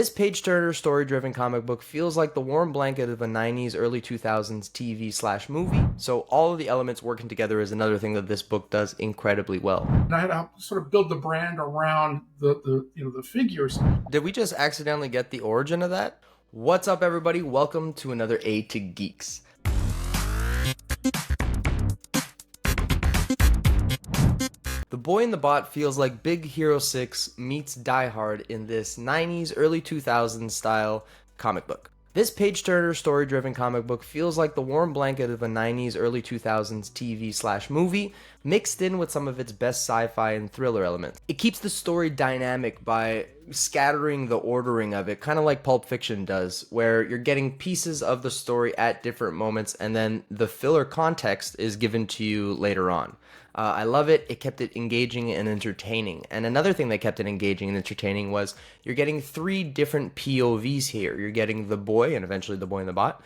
This page-turner, story-driven comic book feels like the warm blanket of a 90s, early 2000s TV/movie, so all of the elements working together is another thing that this book does incredibly well. And I had to sort of build the brand around the figures. Did we just accidentally get the origin of that? What's up, everybody? Welcome to another A to Geeks. The Boy in the Bot feels like Big Hero 6 meets Die Hard in this 90s, early 2000s style comic book. This page-turner, story-driven comic book feels like the warm blanket of a 90s, early 2000s TV/movie, mixed in with some of its best sci-fi and thriller elements. It keeps the story dynamic by scattering the ordering of it, kind of like Pulp Fiction does, where you're getting pieces of the story at different moments, and then the filler context is given to you later on. I love it. It kept it engaging and entertaining. And another thing that kept it engaging and entertaining was you're getting 3 different POVs here. You're getting the boy and eventually the boy in the bot.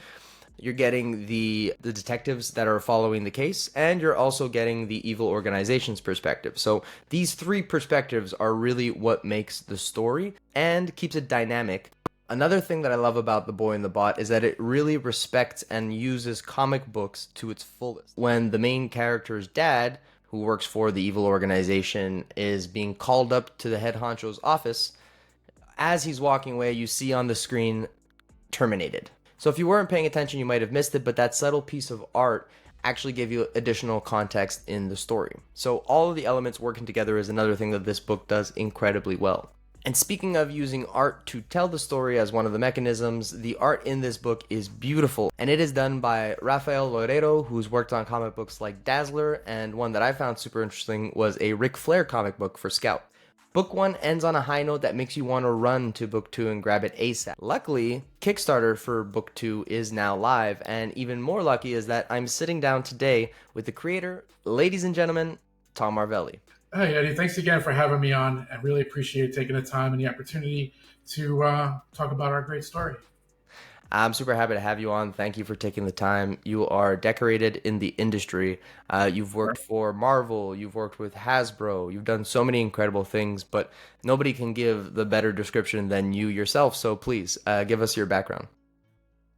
You're getting the detectives that are following the case, and you're also getting the evil organization's perspective. So these 3 perspectives are really what makes the story and keeps it dynamic. Another thing that I love about The Boy in the Bot is that it really respects and uses comic books to its fullest. When the main character's dad, who works for the evil organization, is being called up to the head honcho's office, as he's walking away, you see on the screen, terminated. So if you weren't paying attention, you might have missed it, but that subtle piece of art actually gave you additional context in the story. So all of the elements working together is another thing that this book does incredibly well. And speaking of using art to tell the story as one of the mechanisms, the art in this book is beautiful. And it is done by Rafael Loreto, who's worked on comic books like Dazzler, and one that I found super interesting was a Ric Flair comic book for Scout. Book 1 ends on a high note that makes you want to run to Book 2 and grab it ASAP. Luckily, Kickstarter for Book 2 is now live, and even more lucky is that I'm sitting down today with the creator, ladies and gentlemen, Tom Marvelli. Hey, Eddie, thanks again for having me on. I really appreciate taking the time and the opportunity to talk about our great story. I'm super happy to have you on. Thank you for taking the time. You are decorated in the industry. You've worked for Marvel, you've worked with Hasbro, you've done so many incredible things, but nobody can give the better description than you yourself. So please, give us your background.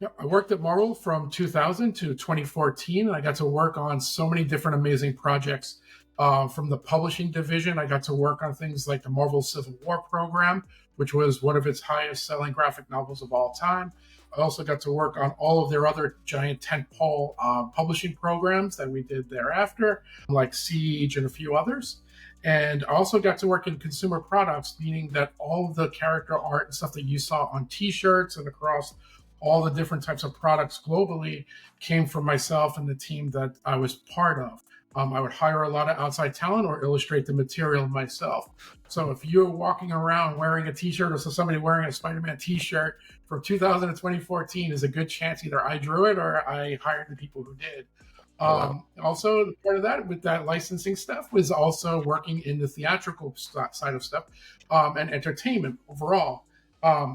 Yeah, I worked at Marvel from 2000 to 2014, and I got to work on so many different amazing projects. From the publishing division, I got to work on things like the Marvel Civil War program, which was one of its highest selling graphic novels of all time. I also got to work on all of their other giant tentpole publishing programs that we did thereafter, like Siege and a few others. And I also got to work in consumer products, meaning that all of the character art and stuff that you saw on t-shirts and across all the different types of products globally came from myself and the team that I was part of. I would hire a lot of outside talent or illustrate the material myself. So if you're walking around wearing a t-shirt or somebody wearing a Spider-Man t-shirt from 2000 to 2014, is a good chance either I drew it or I hired the people who did. Wow. Also, part of that with that licensing stuff was also working in the theatrical side of stuff and entertainment overall.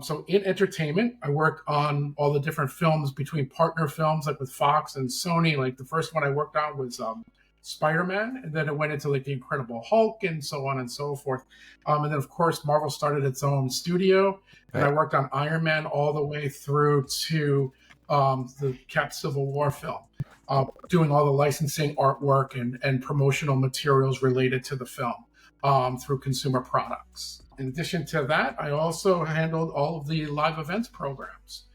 So in entertainment, I worked on all the different films between partner films like with Fox and Sony. Like the first one I worked on was Spider-Man, and then it went into like the Incredible Hulk and so on and so forth. And then of course Marvel started its own studio, and I worked on Iron Man all the way through to the Cap Civil War film, doing all the licensing artwork and promotional materials related to the film through consumer products. In addition to that, I also handled all of the live events programs,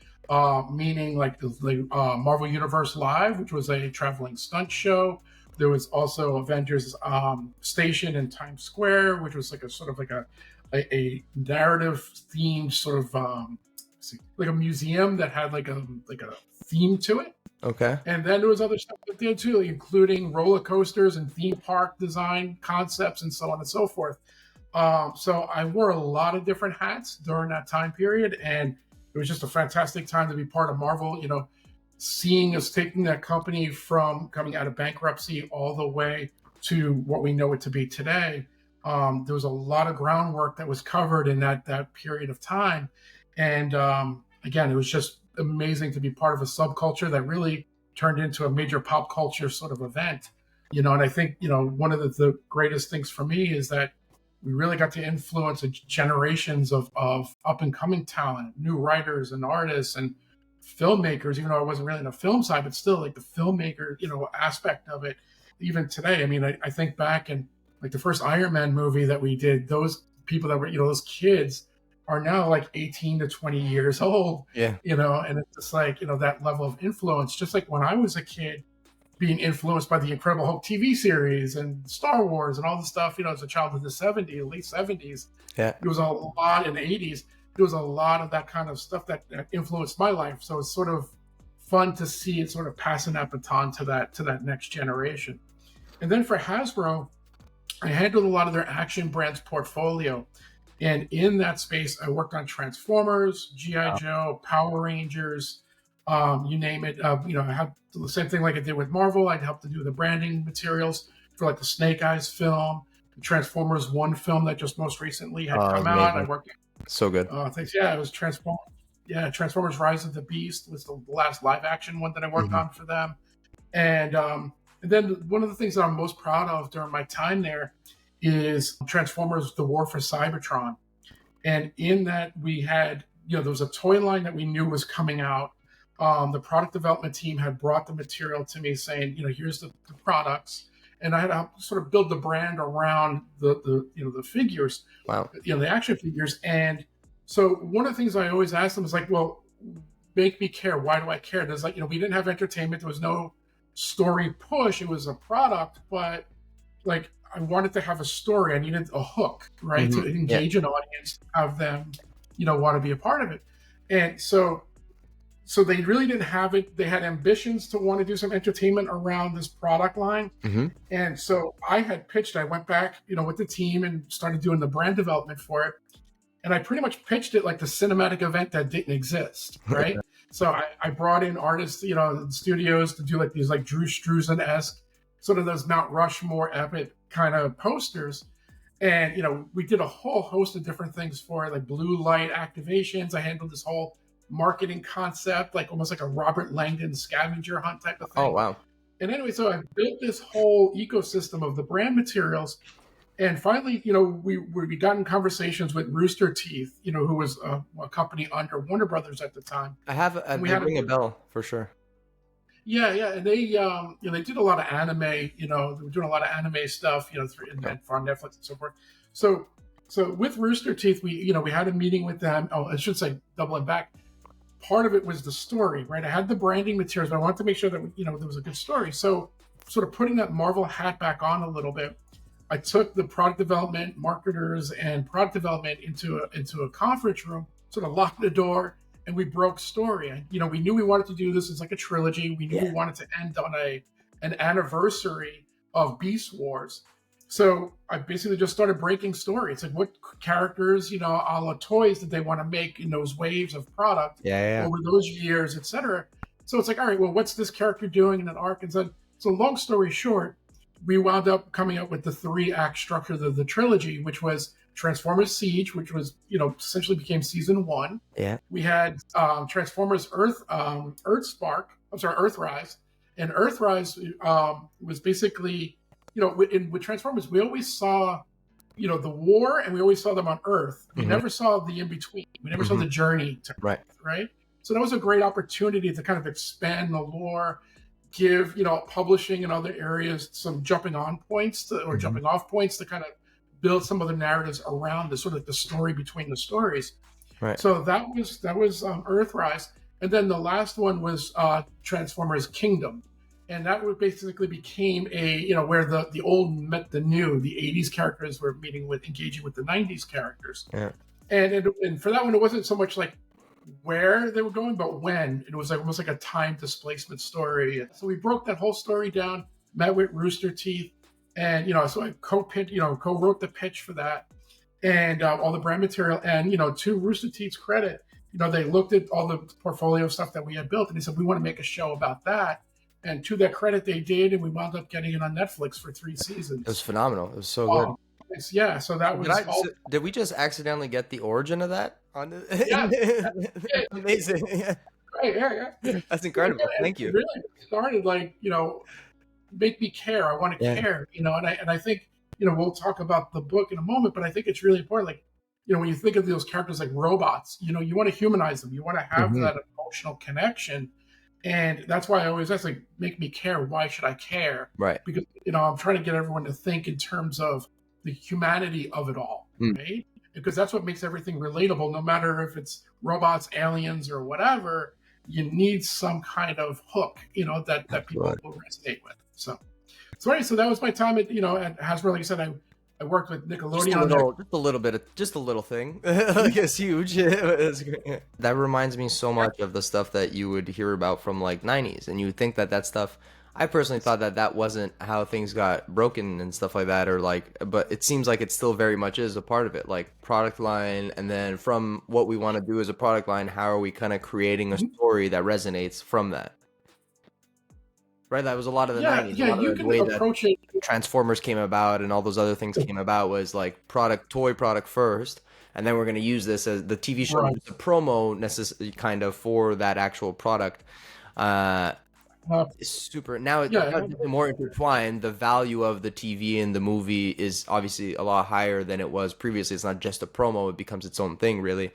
meaning like the Marvel Universe Live, which was a traveling stunt show. There was also Avengers Station in Times Square, which was like a sort of like a narrative themed sort of like a museum that had like a theme to it. Okay. And then there was other stuff that did too, including roller coasters and theme park design concepts and so on and so forth. So I wore a lot of different hats during that time period, and it was just a fantastic time to be part of Marvel. You know, seeing us taking that company from coming out of bankruptcy all the way to what we know it to be today. There was a lot of groundwork that was covered in that period of time. And again, it was just amazing to be part of a subculture that really turned into a major pop culture sort of event. You know, and I think, you know, one of the greatest things for me is that we really got to influence generations of up and coming talent, new writers and artists and filmmakers. Even though I wasn't really in the film side, but still like the filmmaker, aspect of it. Even today, I mean, I think back and like the first Iron Man movie that we did, those people that were, those kids are now like 18 to 20 years old, Yeah. and it's just like, that level of influence, just like when I was a kid being influenced by the Incredible Hulk TV series and Star Wars and all the stuff, as a child of the late 70s, Yeah. there was a lot in the 80s. There was a lot of that kind of stuff that influenced my life. So it's sort of fun to see it sort of passing that baton to that next generation. And then for Hasbro, I handled a lot of their action brands portfolio. And in that space, I worked on Transformers, G.I. Joe, Power Rangers, you name it. I had the same thing like I did with Marvel. I'd help to do the branding materials for like the Snake Eyes film, the Transformers 1 film that just most recently had come out. I worked. So good. Thanks. Yeah, it was Transformers. Yeah, Transformers: Rise of the Beast was the last live action one that I worked on for them. And then one of the things that I'm most proud of during my time there is Transformers: The War for Cybertron. And in that we had, there was a toy line that we knew was coming out. The product development team had brought the material to me saying, here's the products. And I had to sort of build the brand around the figures, Wow. The action figures. And so one of the things I always ask them is like, well, make me care. Why do I care? There's like, we didn't have entertainment. There was no story push. It was a product, but like I wanted to have a story. I needed a hook, right? To engage an audience, have them, want to be a part of it. And so they really didn't have it. They had ambitions to want to do some entertainment around this product line. And so I had pitched, I went back, with the team and started doing the brand development for it. And I pretty much pitched it like the cinematic event that didn't exist, right? So I brought in artists, studios to do like these like Drew Struzan-esque, sort of those Mount Rushmore epic kind of posters. And, we did a whole host of different things for it, like blue light activations. I handled this whole marketing concept, like almost like a Robert Langdon scavenger hunt type of thing. Oh, wow. And anyway, so I built this whole ecosystem of the brand materials. And finally, we got in conversations with Rooster Teeth, who was a company under Warner Brothers at the time. We ring a bell for sure. Yeah, and they they did a lot of anime. They were doing a lot of anime stuff, for Netflix and so forth. So with Rooster Teeth, we had a meeting with them. Oh, I should say, doubling back. Part of it was the story, right? I had the branding materials, but I wanted to make sure that there was a good story. So, sort of putting that Marvel hat back on a little bit, I took the product development, marketers, and product development into a conference room, sort of locked the door, and we broke story. And, we knew we wanted to do this as like a trilogy. We knew we wanted to end on an anniversary of Beast Wars. So I basically just started breaking story. It's like, what characters, a la toys did they want to make in those waves of product over those years, et cetera. So it's like, all right, well, what's this character doing in an arc? And so long story short, we wound up coming up with the 3-act structure of the trilogy, which was Transformers Siege, which was, essentially became season 1. Yeah. We had Transformers Earthrise. And Earthrise was basically, with Transformers, we always saw, the war, and we always saw them on Earth. We never saw the in-between. We never saw the journey to Earth, right? So that was a great opportunity to kind of expand the lore, give, publishing and other areas some jumping off points to kind of build some of the narratives around the sort of the story between the stories. Right. So that was Earthrise. And then the last one was Transformers Kingdom. And that would basically became where the old met the new, the 80s characters were engaging with the 90s characters. Yeah. And for that one, it wasn't so much like where they were going, but when. It was like almost like a time displacement story. So we broke that whole story down, met with Rooster Teeth, and so I co-wrote the pitch for that, and all the brand material. And to Rooster Teeth's credit, they looked at all the portfolio stuff that we had built, and they said, we want to make a show about that. And to their credit, they did, and we wound up getting it on Netflix for 3 seasons. It was phenomenal. It was so good. Yeah, so that was. Did we just accidentally get the origin of that? Amazing. Right, yeah. That's incredible. Thank you. It really started like, make me care. I want to care, and I think we'll talk about the book in a moment, but I think it's really important. Like, when you think of those characters like robots, you want to humanize them. You want to have Hmm. that emotional connection. And that's why I always ask, like, make me care. Why should I care? Right. Because, I'm trying to get everyone to think in terms of the humanity of it all, Mm. right? Because that's what makes everything relatable, no matter if it's robots, aliens, or whatever. You need some kind of hook, that people Absolutely. will resonate with. So anyway, so that was my time at Hasbro. Like I said, I worked with Nickelodeon on their. Just a little bit of, just a little thing. Like it's huge. It's great. That reminds me so much of the stuff that you would hear about from like 90s, and you would think that that stuff. I personally thought that that wasn't how things got broken and stuff like that, or like, but it seems like it still very much is a part of it, like product line, and then from what we want to do as a product line, how are we kind of creating a Mhm. story that resonates from that, right? That was a lot of the Yeah, 90s, a yeah, lot you of the can way that approach it. Transformers came about and all those other things came about was like toy product first, and then we're going to use this as the TV show, Right. just a promo necessary kind of for that actual product. Uh, Uh, it's super. Now it yeah, got even more intertwined. The value of the TV and the movie is obviously a lot higher than it was previously. It's not just a promo; it becomes its own thing, really.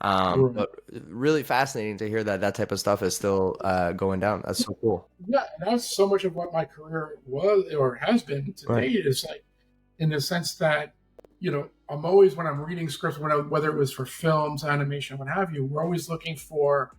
right. But really fascinating to hear that that type of stuff is still going down. That's so cool. Yeah, and that's so much of what my career was or has been to Right. date is like in the sense that I'm always when I'm reading scripts, whether it was for films, animation, what have you, we're always looking for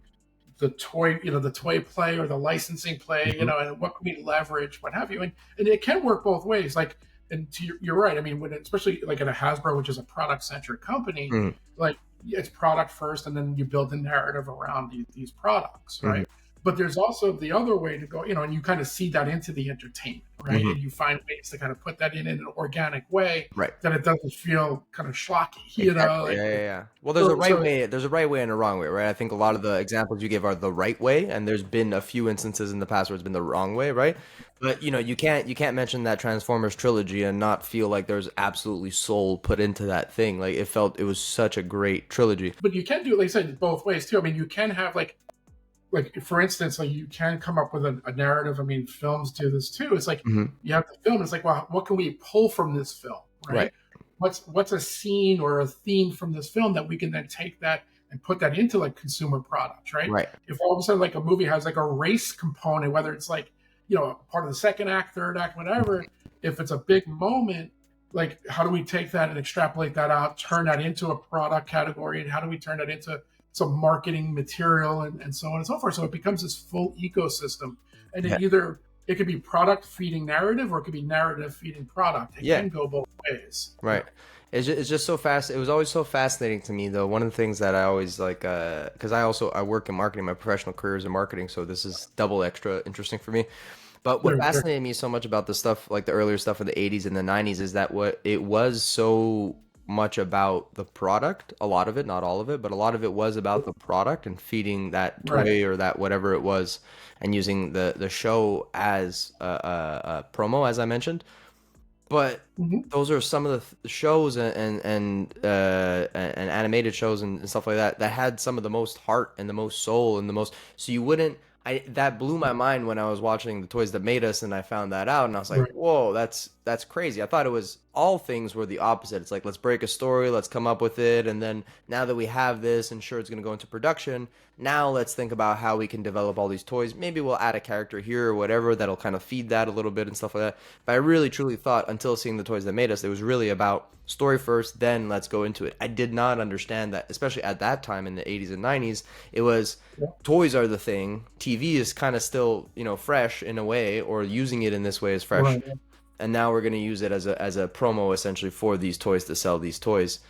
the toy play or the licensing play, Mhm. and what can we leverage, what have you, and it can work both ways. Like, and you're right. I mean, especially like at a Hasbro, which is a product centric company, Mhm. like it's product first, and then you build the narrative around these products, Mhm. right? But there's also the other way to go, and you kind of see that into the entertainment, right? Mhm. And you find ways to kind of put that in an organic way Right. that it doesn't feel kind of schlocky, Exactly. like Yeah, yeah, yeah. Well, there's a so. right way. There's a right way and a wrong way, right? I think a lot of the examples you give are the right way, and there's been a few instances in the past where it's been the wrong way, right? But you can't mention that Transformers trilogy and not feel like there's absolutely soul put into that thing. Like it was such a great trilogy. But you can do it, like I said, both ways too. I mean, you can have like for instance, like you can come up with a narrative. I mean, films do this too. It's like Hmm. you have the film. It's like, well, what can we pull from this film, Right. right? What's a scene or a theme from this film that we can then take that and put that into like consumer products, right? Right. If all of a sudden like a movie has like a race component, whether it's like part of the second act, third act, whatever, if it's a big moment, like how do we take that and extrapolate that out, turn that into a product category, and how do we turn that into some marketing material and so on and so forth. So it becomes this full ecosystem. And Yeah. it could be product feeding narrative or it could be narrative feeding product. It Yeah. can go both ways. Right. It's just so fast. It was always so fascinating to me, though. One of the things that I always like, because I work in marketing. My professional career is in marketing, so this is double extra interesting for me. But what Sure, sure. fascinated me so much about the stuff, like the earlier stuff in the 80s and the 90s, is that what it was so much about the product. A lot of it, not all of it, but a lot of it was about the product and feeding that Right. toy or that whatever it was, and using the show as a promo, as I mentioned. But Hmm. those are some of the shows and animated shows and stuff like that that had some of the most heart and the most soul and the most. So you wouldn't. That blew my mind when I was watching the Toys That Made Us and I found that out and I was like, Right. whoa, that's crazy. I thought it was all things were the opposite. It's like let's break a story, let's come up with it, and then now that we have this and sure it's going to go into production, now let's think about how we can develop all these toys. Maybe we'll add a character here or whatever that'll kind of feed that a little bit and stuff like that. But I really truly thought until seeing the Toys That Made Us, it was really about story first, then let's go into it. I did not understand that, especially at that time in the 80s and 90s. It was Yeah. toys are the thing. TV is kind of still, fresh in a way, or using it in this way is fresh. Right. And now we're going to use it as a promo essentially for these toys to sell these toys.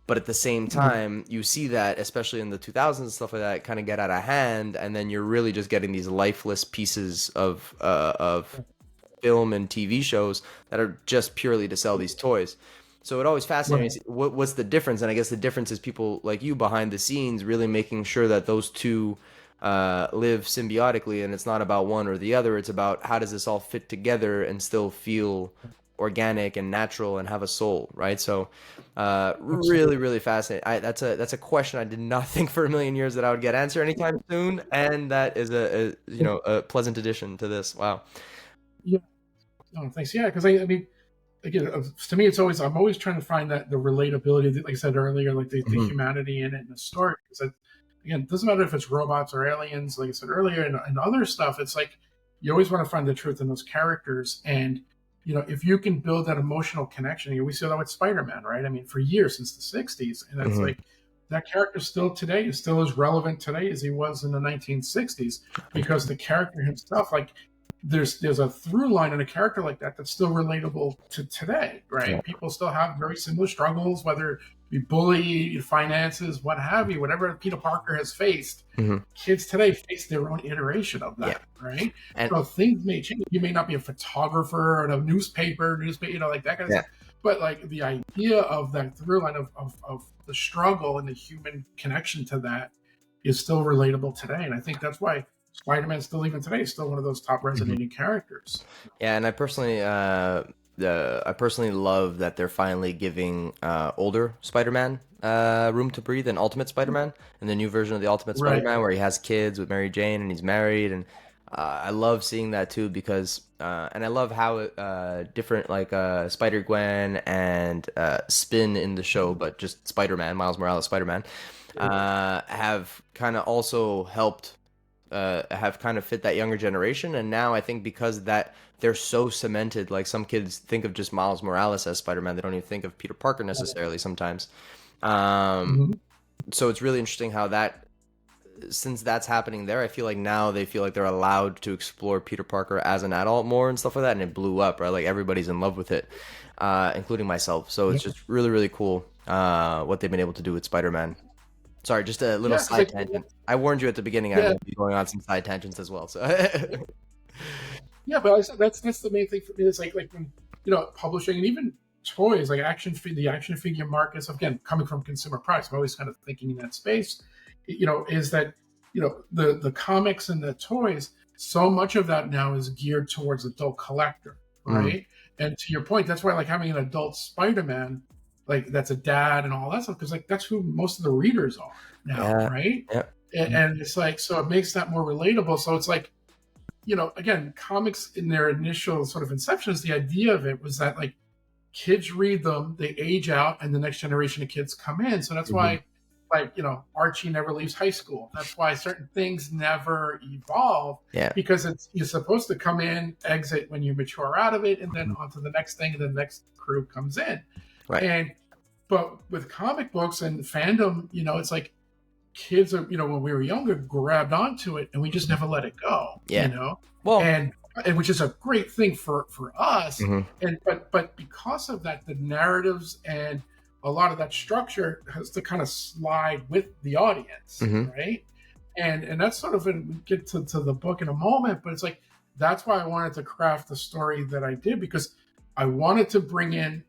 But at the same Mhm. time, you see that, especially in the 2000s and stuff like that, kind of get out of hand, and then you're really just getting these lifeless pieces of film and TV shows that are just purely to sell these toys. So it always fascinates me Right. to see what's the difference, and I guess the difference is people like you behind the scenes really making sure that those two live symbiotically, and it's not about one or the other. It's about how does this all fit together and still feel organic and natural and have a soul, right? So, really, Absolutely. really fascinating. That's a question I did not think for a million years that I would get answered anytime soon, and that is a pleasant addition to this. Wow. Yeah. No, thanks. Yeah, because I mean, again, to me, I'm always trying to find that the relatability, like I said earlier, like the Mhm. humanity in it in the story. Because again, it doesn't matter if it's robots or aliens, like I said earlier, and other stuff. It's like you always want to find the truth in those characters, and if you can build that emotional connection, we see that with Spider-Man, right? I mean, for years since the '60s, and it's Mhm. like that character still today is still as relevant today as he was in the 1960s because the character himself, like there's a through line in a character like that that's still relatable to today, Yeah. right? People still have very similar struggles, whether it be bully, finances, what have you, whatever Peter Parker has faced. Mhm. Kids today face their own iteration of Yeah. that, right? And So things may change. You may not be a photographer or a newspaper, like that kind of yeah. stuff. But like the idea of that through line of the struggle and the human connection to that is still relatable today. And I think that's why Spider-Man still even today is still one of those top Mhm. resonating characters. Yeah, and I personally love that they're finally giving older Spider-Man room to breathe in Ultimate Spider-Man, and the new version of the Ultimate Right. Spider-Man where he has kids with Mary Jane and he's married, and I love seeing that too because and I love how different like Spider-Gwen and Spin in the show, but just Spider-Man, Miles Morales Spider-Man, have kind of also helped have kind of fit that younger generation. And now I think because that they're so cemented, like some kids think of just Miles Morales as Spider-Man. They don't even think of Peter Parker necessarily sometimes. Um, Mhm. so it's really interesting how that, since that's happening there, I feel like now they feel like they're allowed to explore Peter Parker as an adult more and stuff like that. And it blew up, right? Like everybody's in love with it, including myself. So it's Yeah, just really, really cool what they've been able to do with Spider-Man. Sorry, just a little yeah, because side like tangent. I warned you at the beginning I'm yeah, going to be going on some side tangents as well. So, yeah. But that's the main thing for me. Is like when publishing and even toys like the action figure markets. Again, coming from consumer products, I'm always kind of thinking in that space. Is that the comics and the toys. So much of that now is geared towards adult collector, mm, right? And to your point, that's why like having an adult Spider-Man, like that's a dad and all that stuff, because like that's who most of the readers are now, yeah, right? yeah, And it's like so it makes that more relatable. So it's like again, comics in their initial sort of inceptions, the idea of it was that like kids read them, they age out, and the next generation of kids come in. So that's mhm, why, like, Archie never leaves high school. That's why certain things never evolve yeah, because you're supposed to come in, exit when you mature out of it, and then mhm, on to the next thing, and the next crew comes in. right, And but with comic books and fandom, it's like kids are when we were younger grabbed onto it and we just never let it go yeah. Well, and which is a great thing for us mhm, and but because of that the narratives and a lot of that structure has to kind of slide with the audience, mhm, right? And that's sort of when we get to the book in a moment, but it's like that's why I wanted to craft the story that I did because I wanted to bring in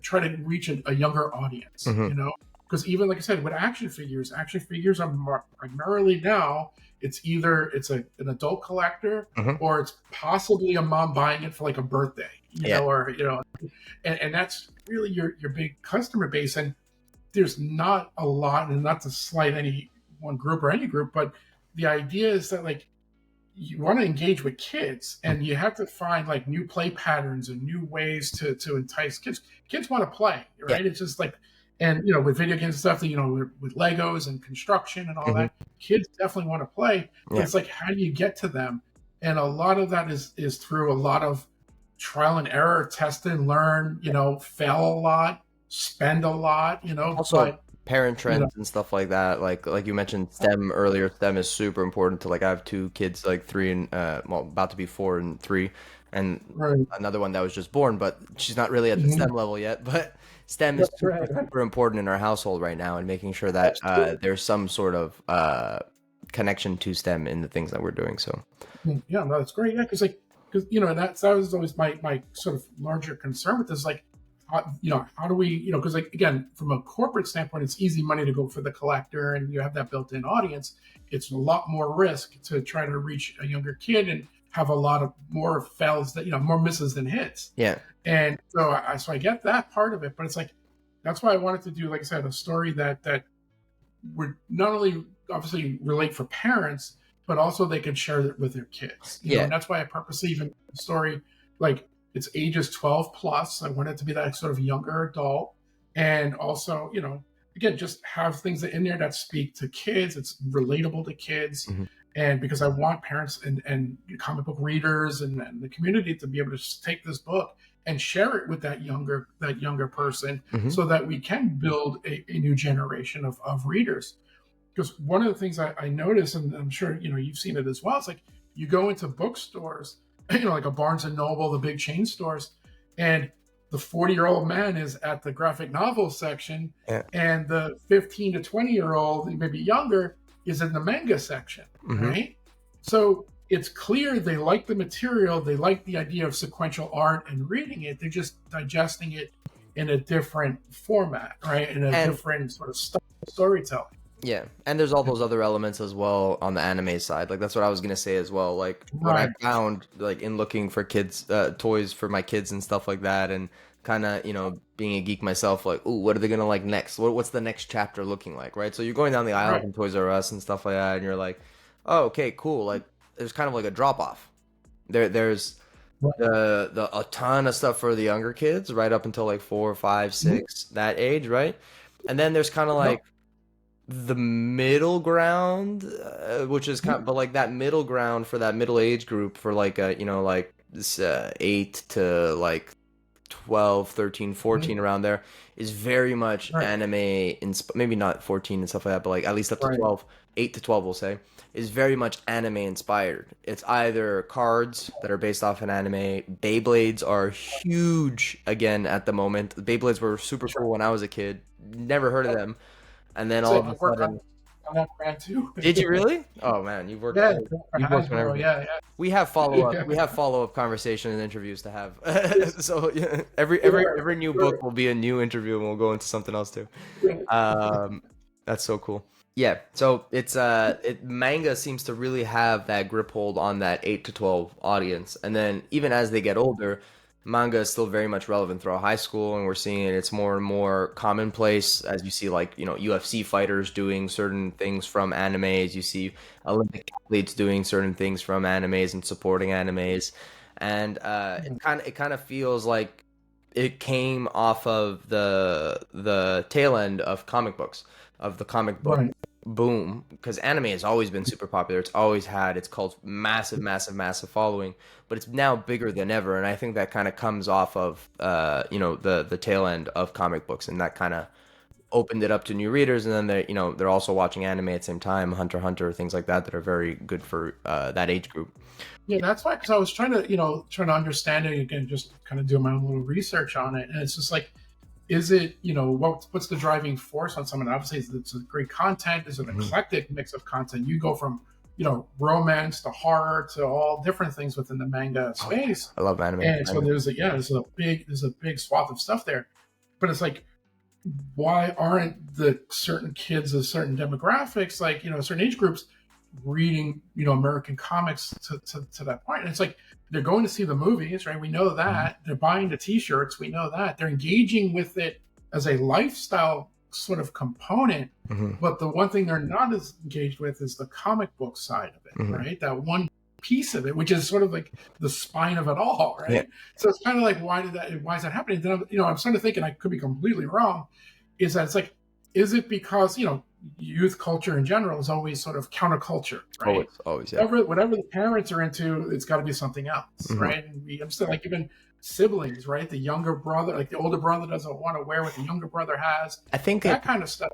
try to reach a younger audience, mhm, because even like I said with action figures are primarily now it's either an adult collector mhm, or it's possibly a mom buying it for like a birthday, yeah, or and that's really your big customer base. And there's not a lot, and not to slight any one group or any group, but the idea is that like you want to engage with kids mm, and you have to find like new play patterns and new ways to entice kids. Kids want to play, yeah, right? It's just like, and with video games and stuff, with Legos and construction and all mhm, that, kids definitely want to play, but yeah, it's like, how do you get to them? And a lot of that is through a lot of trial and error, test and learn, fail a lot, spend a lot, also but parent you know, trends and stuff like that. Like you mentioned STEM earlier. STEM is super important to like I have two kids, like 3 and well, about to be 4 and 3, and right. another one that was just born, but she's not really at the Mhm. STEM level yet. But STEM is That's super, right. super important in our household right now, and making sure that Absolutely. there's some sort of connection to STEM in the things that we're doing. So, Yeah, no, that's great. Yeah, because that was always my sort of larger concern with this. Like, how do we, because like again, from a corporate standpoint, it's easy money to go for the collector, and you have that built-in audience. It's a lot more risk to try to reach a younger kid and have a lot of more fails that more misses than hits. yeah, And so I get that part of it, but it's like that's why I wanted to do, like I said, a story that would not only obviously relate for parents, but also they could share it with their kids. yeah, And that's why I purposely even the story like it's ages 12 plus. I want it to be that sort of younger adult, and also, again, just have things in there that speak to kids. It's relatable to kids, Mhm. and because I want parents and comic book readers and the community to be able to just take this book and share it with that younger person, Mhm. so that we can build a new generation of readers. Because one of the things I notice, and I'm sure you've seen it as well, it's like you go into bookstores, like a Barnes and Noble, the big chain stores, and the 40-year-old man is at the graphic novel section, Yeah. and the 15 to 20-year-old, maybe younger, is in the manga section, Mhm. right? So it's clear they like the material, they like the idea of sequential art and reading it. They're just digesting it in a different format, right? In a And different sort of storytelling. yeah, and there's all those other elements as well on the anime side. Like that's what I was gonna say as well. Like what I Right. found, like in looking for kids, toys for my kids and stuff like that, and kind of being a geek myself, like, ooh, what are they gonna like next? What's the next chapter looking like, right? So you're going down the aisles Right. in Toys R Us and stuff like that, and you're like, oh, okay, cool. Like there's kind of like a drop off. There's Right. the a ton of stuff for the younger kids, right up until like 4, 5, Mhm. 6, that age, right? And then there's kind of Yep. like the middle ground, which is kind Mhm. of, but like that middle ground for that middle age group for like like this 8 to like 12, 13, Mhm. 14 around there is very much Right. anime maybe not 14 and stuff like that, but like at least up to Right. 12, 8 to 12 we'll say, is very much anime inspired. It's either cards that are based off an anime. Beyblades are huge again at the moment. Beyblades were super Sure. cool when I was a kid. Never heard of Yep. them. And then all Same. of I a worked sudden, on that brand too. did you really? Oh man, Yeah. For you've worked on Hasbro. everything. Yeah. Yeah. We have follow up conversation and interviews to have. Yes. So yeah, Sure. every new book Sure. will be a new interview, and we'll go into something else too. Yeah. Um, that's so cool. Yeah, so it's manga seems to really have that grip hold on that 8 to 12 audience. And then even as they get older, manga is still very much relevant throughout high school, and we're seeing it's more and more commonplace as you see like, UFC fighters doing certain things from animes, you see Olympic athletes doing certain things from animes and supporting animes. And it kind of feels like it came off of the tail end of comic books, of the comic book Right. boom, because anime has always been super popular. It's always had its cult massive, massive, massive following, but it's now bigger than ever. And I think that kind of comes off of the tail end of comic books, and that kind of opened it up to new readers. And then they're also watching anime at the same time, Hunter x Hunter, things like that are very good for that age group. Yeah. That's why, because I was trying to understand it again, just kind of do my own little research on it, and it's just like, is it, what's the driving force on someone? Obviously, it's a great content. It's an Mhm. eclectic mix of content. You go from romance to horror to all different things within the manga Oh yeah, space. I love anime. And so there's a big swath of stuff there. But it's like, why aren't the certain kids of certain demographics, like certain age groups, reading American comics to that point? And it's like, they're going to see the movies, right? We know Mhm. that. They're buying the T-shirts. We know that. They're engaging with it as a lifestyle sort of component. Mhm. But the one thing they're not as engaged with is the comic book side of it, Mhm. right? That one piece of it, which is sort of like the spine of it all, Yeah. right? So it's kind of like, why is that happening? Then I'm starting to think, and I could be completely wrong, is that it's like, is it because youth culture in general is always sort of counterculture, right? Always, always, yeah. Whatever the parents are into, it's got to be something else, Mhm. right? And I'm still like, even siblings, right? The younger brother, like the older brother doesn't want to wear what the younger brother has, I think it that kind of stuff.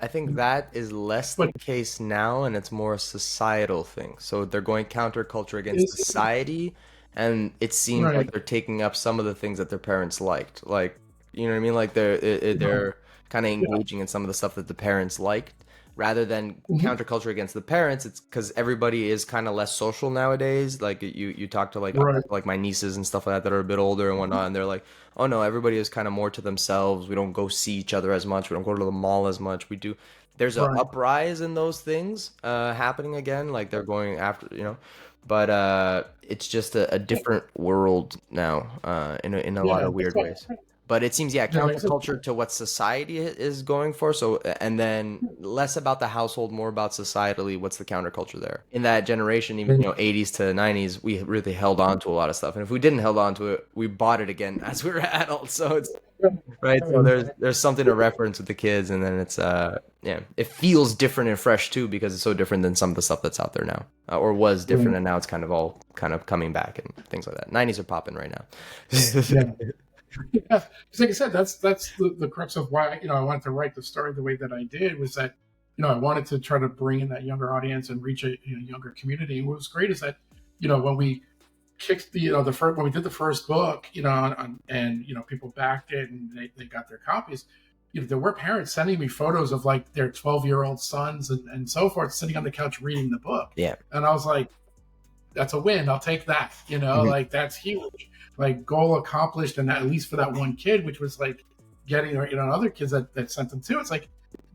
I think that is less But the case now, and it's more a societal thing. So they're going counterculture against is society, and it seems like right, they're taking up some of the things that their parents liked. Like, you know what I mean? Like right, they're kind of yeah, engaging in some of the stuff that the parents liked, rather than mhm, counterculture against the parents. It's because everybody is kind of less social nowadays. Like you talk to right, like my nieces and stuff like that are a bit older and whatnot, and they're like, oh no, everybody is kind of more to themselves. We don't go see each other as much. We don't go to the mall as much. We do. There's a right. uprise in those things happening again. Like they're going after, but it's just a different world now in a lot Yeah, of that's weird why ways. But it seems, yeah, Yeah, like I said, counterculture to what society is going for. So, and then less about the household, more about societally, what's the counterculture there? In that generation, even, and, 80s to 90s, we really held on to a lot of stuff. And if we didn't held on to it, we bought it again as we were adults. So it's right. So there's something to reference with the kids, and then it's yeah, it feels different and fresh too because it's so different than some of the stuff that's out there now, or was different, and now it's kind of all kind of coming back and things like that. 90s are popping right now. yeah. Yeah, 'cause like I said, that's the crux of why I wanted to write the story the way that I did, was that I wanted to try to bring in that younger audience and reach a younger community. And what was great is that when we kicked the the first when we did the first book, and people backed it and they got their copies. There were parents sending me photos of like their 12-year-old sons and so forth sitting on the couch reading the book. Yeah. And I was like, that's a win. I'll take that. Like that's huge. Like goal accomplished, and at least for that one kid, which was like getting other kids that sent them too. It's like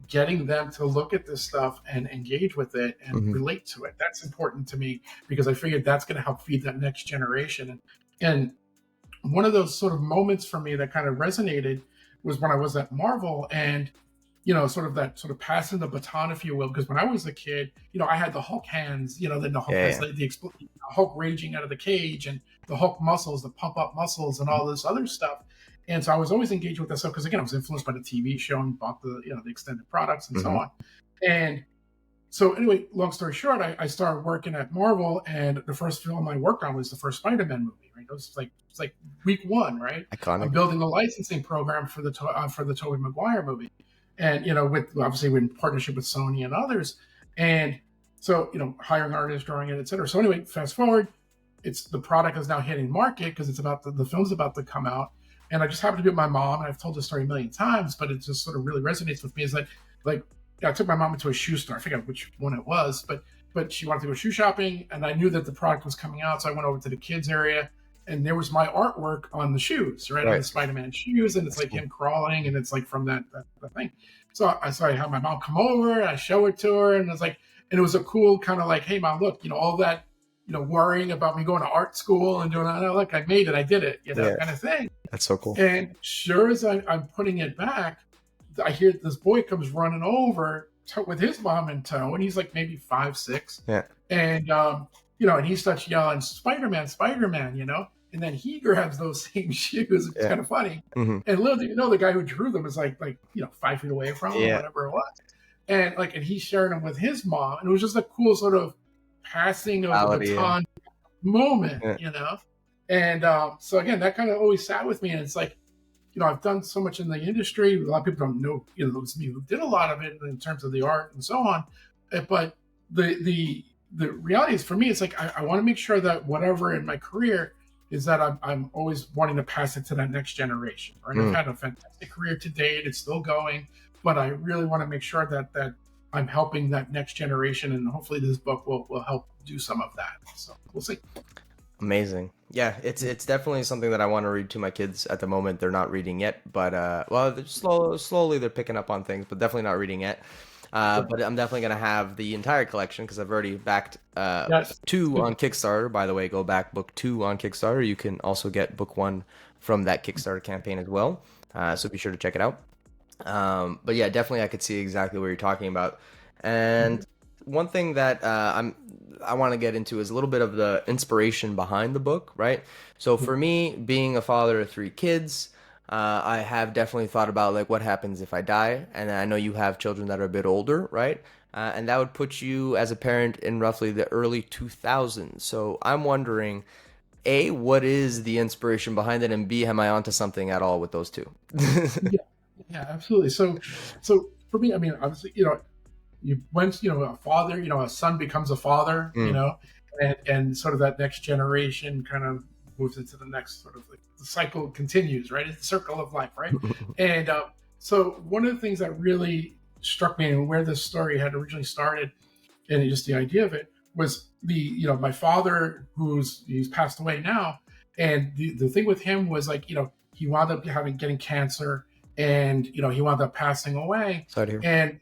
getting them to look at this stuff and engage with it and relate to it. That's important to me because I figured that's going to help feed that next generation. And one of those sort of moments for me that kind of resonated was when I was at Marvel, and sort of passing the baton, if you will, because when I was a kid, I had the Hulk hands, then the Hulk has the Hulk raging out of the cage, and the Hulk muscles, the pump up muscles, and all this other stuff. And so I was always engaged with that stuff because, again, I was influenced by the TV show and bought the the extended products and so on. And so anyway, long story short, I started working at Marvel, and the first film I worked on was the first Spider-Man movie. Right, it's like week one, right? Iconic. I'm building a licensing program for the Tobey Maguire movie, and with obviously in partnership with Sony and others, and so hiring artists, drawing it, etc. So anyway, fast forward, the product is now hitting market because it's about the film's about to come out, and I just happened to be with my mom, and I've told this story a million times, but it just sort of really resonates with me. Is that like I took my mom into a shoe store. I forget which one it was, but she wanted to go shoe shopping, and I knew that the product was coming out, so I went over to the kids area, and there was my artwork on the shoes, right? On the Spider-Man shoes, and it's like him crawling, and it's like from that thing. So I had my mom come over, and I show it to her, and it was a cool kind of like, hey mom, look, all that, worrying about me going to art school and doing that, look, I made it, I did it, kind of thing. That's so cool. And sure as I'm putting it back, I hear this boy comes running over with his mom in tow, and he's like maybe 5, 6. Yeah. And and he starts yelling, Spider-Man, Spider-Man, and then he grabs those same shoes. It's kind of funny. And little do you know, the guy who drew them is like 5 feet away from him, whatever it was. And and he's sharing them with his mom. And it was just a cool sort of passing of the baton moment, And so again, that kind of always sat with me. And it's like, I've done so much in the industry. A lot of people don't know, it was me who did a lot of it in terms of the art and so on. But the reality is, for me, it's like I want to make sure that whatever in my career is that I'm always wanting to pass it to that next generation. Right? I've had a fantastic career to date; it's still going, but I really want to make sure that I'm helping that next generation, and hopefully this book will help do some of that. So we'll see. Amazing. Yeah, it's definitely something that I want to read to my kids at the moment. They're not reading yet, but well, they're slowly they're picking up on things, but definitely not reading yet. But I'm definitely going to have the entire collection because I've already backed 2 on Kickstarter. By the way, go back book 2 on Kickstarter. You can also get book 1 from that Kickstarter campaign as well. So be sure to check it out. But yeah, definitely I could see exactly what you're talking about. And one thing that I want to get into is a little bit of the inspiration behind the book, right? So for me, being a father of 3 kids, I have definitely thought about like what happens if I die, and I know you have children that are a bit older, right? And that would put you as a parent in roughly the early 2000s. So I'm wondering, A, what is the inspiration behind it, and B, am I onto something at all with those 2? Yeah, absolutely. So for me, I mean, obviously, once a father, a son becomes a father, and sort of that next generation kind of moves into the next sort of like the cycle continues, right? It's the circle of life, right? And so one of the things that really struck me and where this story had originally started, and just the idea of it, was my father, he's passed away now, and the thing with him was like he wound up getting cancer. And he wound up passing away. Sorry to hear. And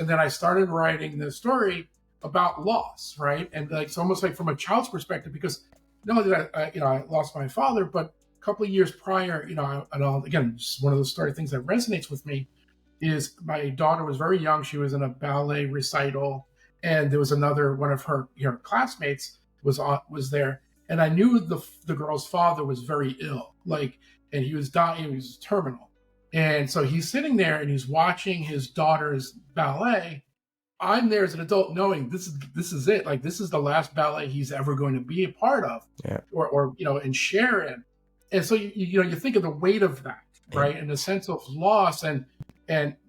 then I started writing this story about loss, right? And like it's almost like from a child's perspective, because not only did I lost my father, but couple of years prior, and again, just one of those story things that resonates with me is my daughter was very young. She was in a ballet recital, and there was another one of her classmates was there, and I knew the girl's father was very ill, like, and he was dying. He was terminal, and so he's sitting there and he's watching his daughter's ballet. I'm there as an adult, knowing this is it. Like, this is the last ballet he's ever going to be a part of, Yeah. or and share in. And so you think of the weight of that, right, and the sense of loss, and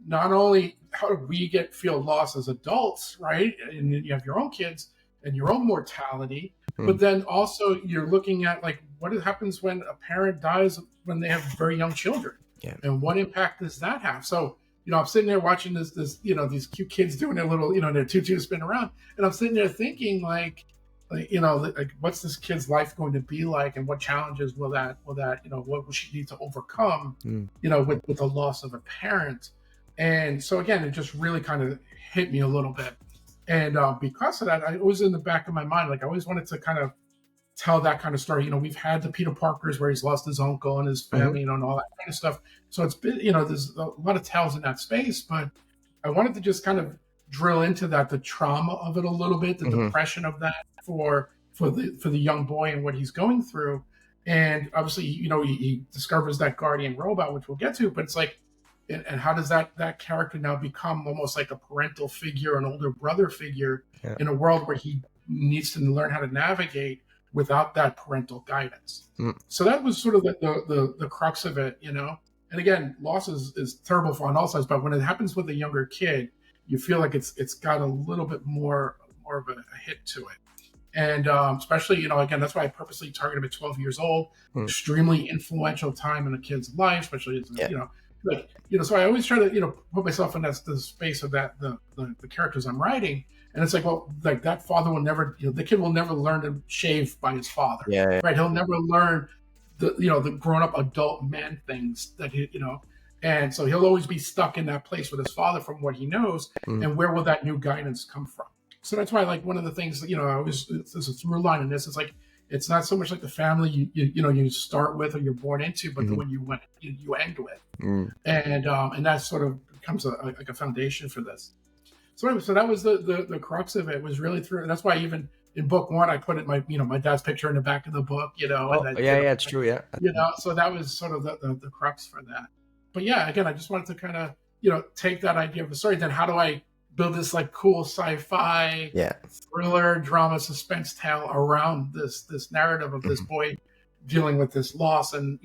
not only how do we feel loss as adults, right, and you have your own kids and your own mortality, but then also you're looking at, like, what happens when a parent dies when they have very young children, and what impact does that have? So I'm sitting there watching this these cute kids doing their little their tutu spin around, and I'm sitting there thinking like what's this kid's life going to be like, and what challenges will that what will she need to overcome with the loss of a parent. And so again, it just really kind of hit me a little bit, and because of that, I was in the back of my mind, like, I always wanted to kind of tell that kind of story. We've had the Peter Parkers where he's lost his uncle and his family, and all that kind of stuff. So it's been, there's a lot of tales in that space, but I wanted to just kind of drill into that, the trauma of it a little bit, the depression of that for the young boy and what he's going through. And obviously, he discovers that guardian robot, which we'll get to, but it's like, and how does that character now become almost like a parental figure, an older brother figure, in a world where he needs to learn how to navigate without that parental guidance. So that was sort of the crux of it, And again, loss is terrible on all sides, but when it happens with a younger kid, you feel like it's got a little bit more of a hit to it. And especially, again, that's why I purposely target him at 12 years old. Extremely influential time in a kid's life, especially as, so I always try to put myself in the space of that the characters I'm writing. And it's like, well, like, that father will never, the kid will never learn to shave by his father, right? He'll never learn the grown-up adult man things that and so he'll always be stuck in that place with his father from what he knows. And where will that new guidance come from? So that's why, like, one of the things that, I always, there's a through line in this. It's like, it's not so much like the family you start with or you're born into, but the one you end with. And that sort of becomes like a foundation for this. So anyway, so that was the crux of it, was really through. And that's why even in book one, I put my dad's picture in the back of the book, and it's true. Yeah. So that was sort of the crux for that. But yeah, again, I just wanted to kind of, take that idea of a story. Then how do I build this, like, cool sci-fi thriller, drama, suspense tale around this narrative of this boy dealing with this loss and,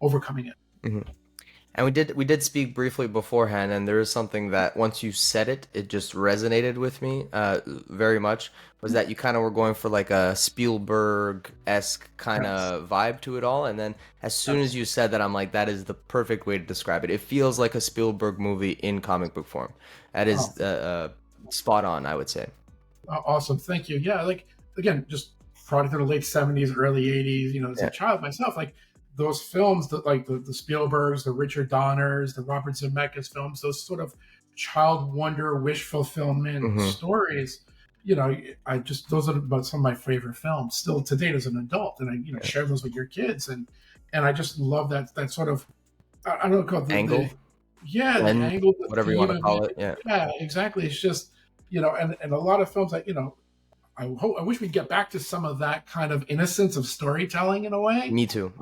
overcoming it. And we did speak briefly beforehand, and there is something that once you said it just resonated with me very much, was that you kind of were going for like a Spielberg-esque kind of vibe to it all. And then as soon as you said that, I'm like, that is the perfect way to describe it. It feels like a Spielberg movie in comic book form. That is spot on, I would say. Awesome. Thank you. Yeah, like, again, just product of the late 70s, early 80s, as a child myself, like, those films that, like, the Spielbergs, the Richard Donners, the Robert Zemeckis films, those sort of child wonder, wish fulfillment stories, those are about some of my favorite films still to date as an adult. And I share those with your kids, and I just love that sort of, I don't know, angle. The angle, whatever you want to call it. Yeah, exactly. It's just, and a lot of films that, I wish we'd get back to some of that kind of innocence of storytelling in a way. Me too.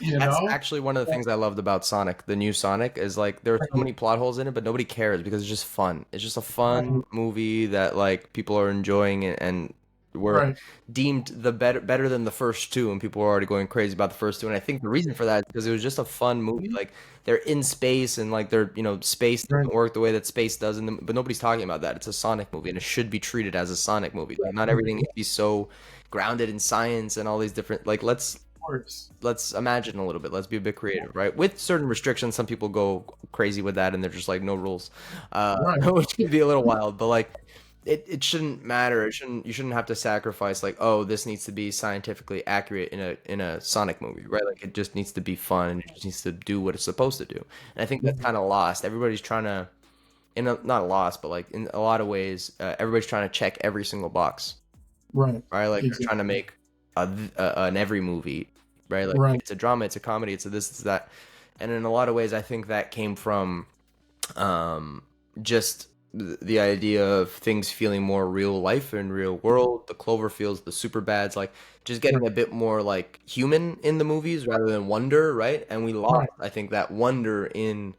That's actually one of the things I loved about Sonic, the new Sonic, is like there are so many plot holes in it, but nobody cares because it's just fun. It's just a fun movie that, like, people are enjoying, and were deemed the better than the first two, and people were already going crazy about the first two. And I think the reason for that is because it was just a fun movie. Like, they're in space, and like space doesn't work the way that space does, but nobody's talking about that. It's a Sonic movie, and it should be treated as a Sonic movie. Like, not everything needs to be so grounded in science and all these different, like, let's imagine a little bit. Let's be a bit creative, right? With certain restrictions, some people go crazy with that, and they're just like, no rules, which can be a little wild, but like, it shouldn't matter. You shouldn't have to sacrifice, like, oh, this needs to be scientifically accurate in a Sonic movie, right? Like, it just needs to be fun, and it just needs to do what it's supposed to do. And I think that's kind of lost. Everybody's trying to, not lost, but like in a lot of ways, everybody's trying to check every single box, right? Like, they're trying to make an every movie, right? Like Right. it's a drama, it's a comedy, it's a this, it's that. And in a lot of ways, I think that came from just the idea of things feeling more real life and real world, the Cloverfields, the Superbads, like just getting Right. a bit more like human in the movies rather than wonder, right? And we lost, Right. I think, that wonder in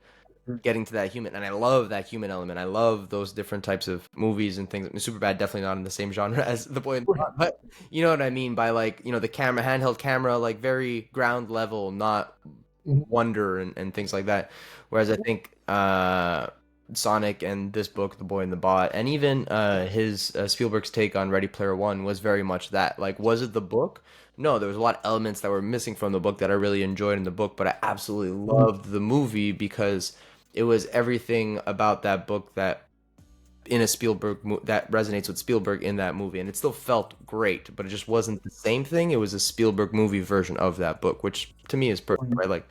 getting to that human. And I love that human element. I love those different types of movies and things. I mean, Superbad definitely not in the same genre as The Boy in the Right. Pot, but you know what I mean by like, the camera, handheld camera, like very ground level, not Mhm. wonder and things like that. Whereas I think Sonic and this book, The Boy and the Bot, and even his Spielberg's take on Ready Player One was very much that. Like, was it the book? No, there was a lot of elements that were missing from the book that I really enjoyed in the book, but I absolutely Mhm. loved the movie because it was everything about that book that in a that resonates with Spielberg in that movie, and it still felt great, but it just wasn't the same thing. It was a Spielberg movie version of that book, which to me is perfect, Right. right? Like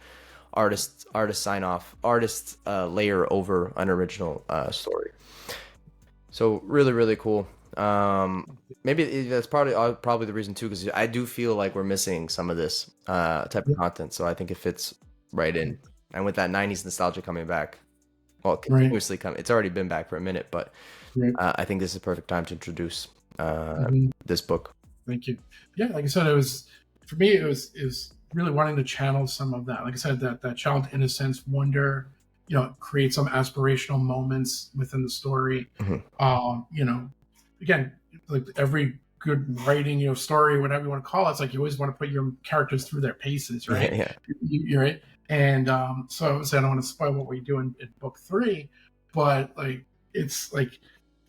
artist sign off, artist layer over an original story. So really, really cool. Maybe that's probably the reason too, because I do feel like we're missing some of this type of Yeah. content. So I think it fits right in, and with that '90s nostalgia coming back, well, Right. continuously coming. It's already been back for a minute, but Right. I think this is a perfect time to introduce Mhm. this book. Thank you. Yeah, like I said, it was for me. It was really wanting to channel some of that. Like I said, that child innocence, wonder. Create some aspirational moments within the story. Mhm. Again, like every good writing, story, whatever you want to call it, it's like you always want to put your characters through their paces, Yeah, right? yeah. You're right. And so obviously, I don't want to spoil what we do in book three, but like it's like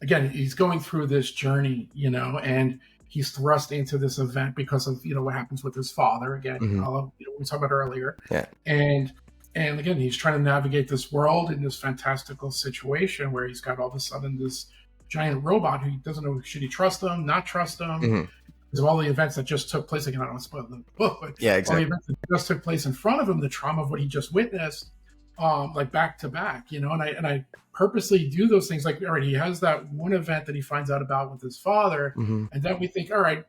again, he's going through this journey, and he's thrust into this event because of what happens with his father again. Hmm. We talked about earlier, Yeah. and again, he's trying to navigate this world in this fantastical situation where he's got all of a sudden this giant robot who he doesn't know should he trust him, not trust him, Hmm. because of all the events that just took place. Again, I don't want to spoil the book, but Yeah, all the exactly. events that just took place in front of him, the trauma of what he just witnessed, like back to back, and I purposely do those things. Like, all right, he has that one event that he finds out about with his father, Hmm. and then we think, all right,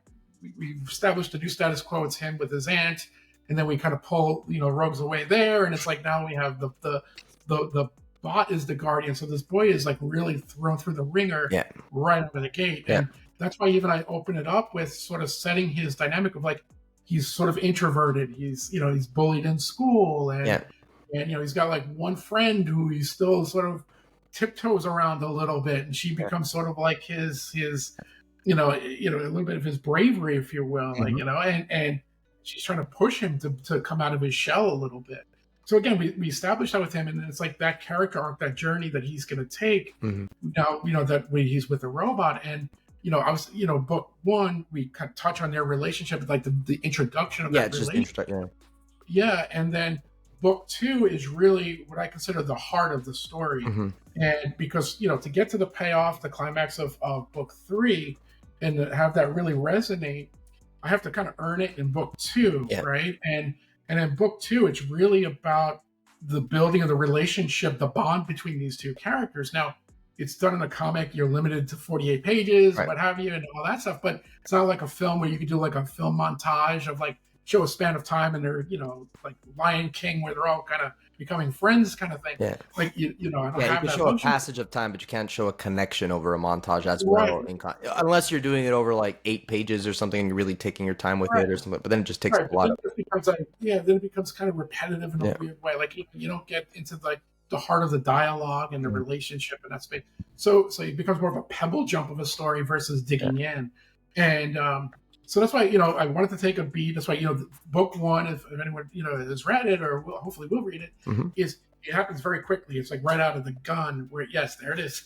we've established a new status quo. It's him with his aunt, and then we kind of pull, rogues away there, and it's like now we have the bot is the guardian. So this boy is like really thrown through the ringer Yeah. right out of the gate, Yeah. and that's why even I open it up with sort of setting his dynamic of like he's sort of introverted. He's bullied in school, and Yeah. he's got like one friend who he's still sort of tiptoes around a little bit, and she Yeah. becomes sort of like his a little bit of his bravery, if you will, like Hmm. and she's trying to push him to come out of his shell a little bit. So again, we established that with him, and then it's like that character arc, that journey that he's going to take. Hmm. Now, that when he's with the robot, and I was, book one, we kind of touch on their relationship, like the introduction of Yeah, that it's just relationship. interesting. Yeah, and then book two is really what I consider the heart of the Yeah. story, Hmm. and because to get to the payoff, the climax of book three, and to have that really resonate, I have to kind of earn it in book two, Yeah. right? And in book two, it's really about the building of the relationship, the bond between these two characters. Now, it's done in a comic, you're limited to 48 pages, Right. what have you, and all that stuff. But it's not like a film where you could do like a film montage of like show a span of time, and they're like Lion King where they're all kind of becoming friends, kind of thing. Yeah. Like I don't Yeah, you have can that show a luxury. passage of time, but you can't show a connection over a montage as well, Right, unless you're doing it over like 8 pages or something, and you're really taking your time with right. it or something. But then it just takes Right, up a but lot then of. it just becomes like, yeah, then it becomes kind of repetitive in a Yeah. weird way. Like you don't get into like the heart of the dialogue and the Mhm. relationship and that space. So it becomes more of a pebble jump of a story versus Yeah. digging in. And so that's why I wanted to take a beat. That's why book one, if anyone has read it or hopefully will read it, Hmm. is it happens very quickly. It's like right out of the gun. Where yes, there it is.